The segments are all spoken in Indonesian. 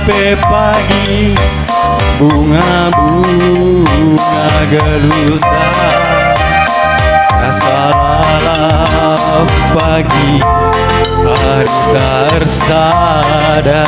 serape pagi, bunga-bunga gelutan, salah pagi hari tersada.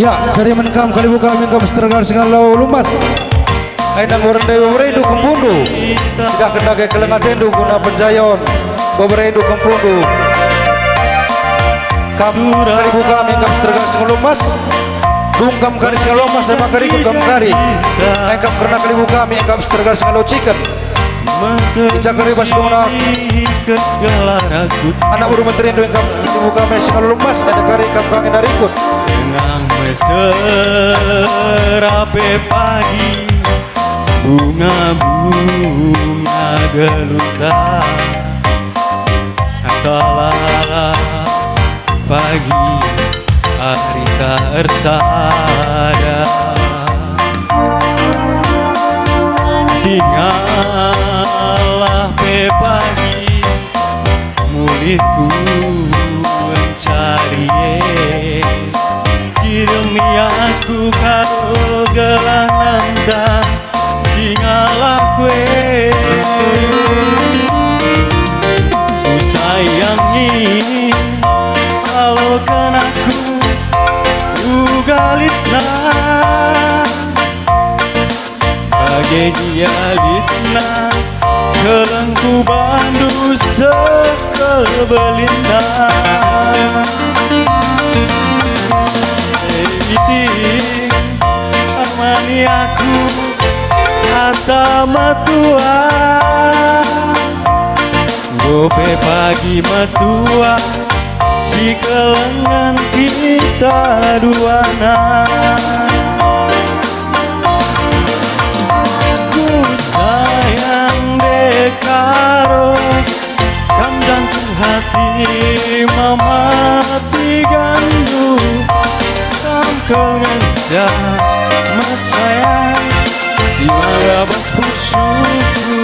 Ya, cari menkam kali buka menkam setengah segala lumas. Aindang orang dewa beredu kempundu. Tidak kena ke kelengat tendu guna penjayon. Beredu kempundu. Kamu kali buka menkam setengah segala lumas. Dungkam kali segala lumas sama kali dungkam kali. Aindang kena kali buka menkam setengah segala chicken. Ijak kali bas dungna. Anak buru menteri dungkam kali buka menkam segala lumas. Ada kali kam kangen narikut. Serape pagi, bunga-bunga gelutan, salah pagi hari tersada. Tinggallah pe pagi, mulihku mencari demi aku karo gelananta singalah kue. Ku sayangi kalau kenaku ugalitna bagai dialitna kelengku bandu sekel belina. Armani aku asa matua, gope pagi matua, si kelengan kita duana. Ku sayang dekaro, kandangku hati mamati gandu. Kau ngejak mas sayang si marabas pusuku.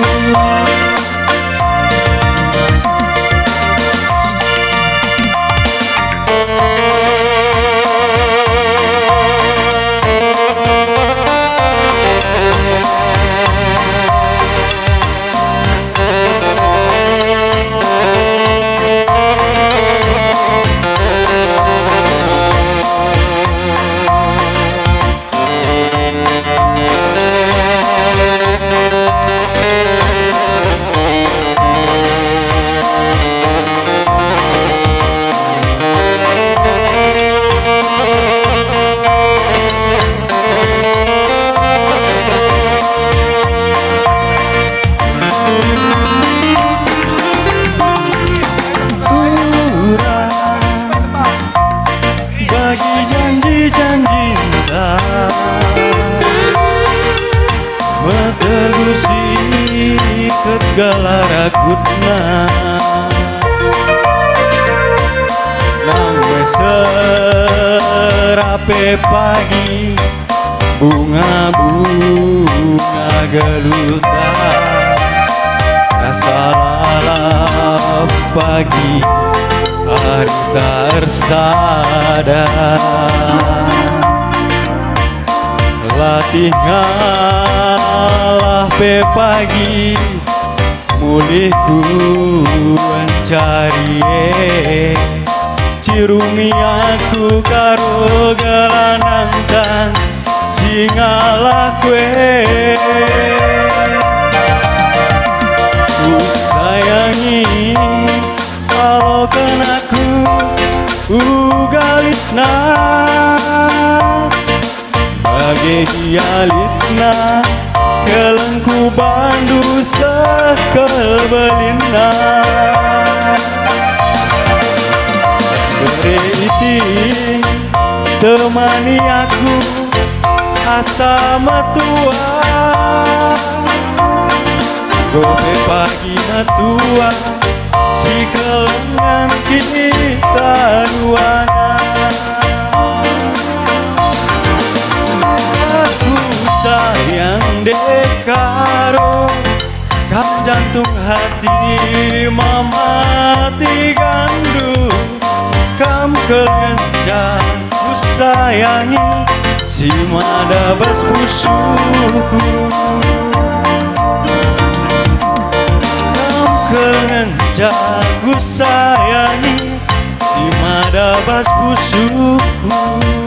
Segala rakutna nang serape pagi, bunga-bunga gelutan, salah pagi hari tersada. Latih ngalah pe pagi, mulihku mencari cirumi aku karo gelanangkan singalah kue. Ku na bagi hialitna kelengku bandu sekel belina beriti temani aku asa metua gope pagi natua si kelengan kita ruana aku sayang dekaro kam jantung hati mama tigandu kam kelenca ku sayangi si madabas pusuku kam kelenca ku sayangi si madabas pusuku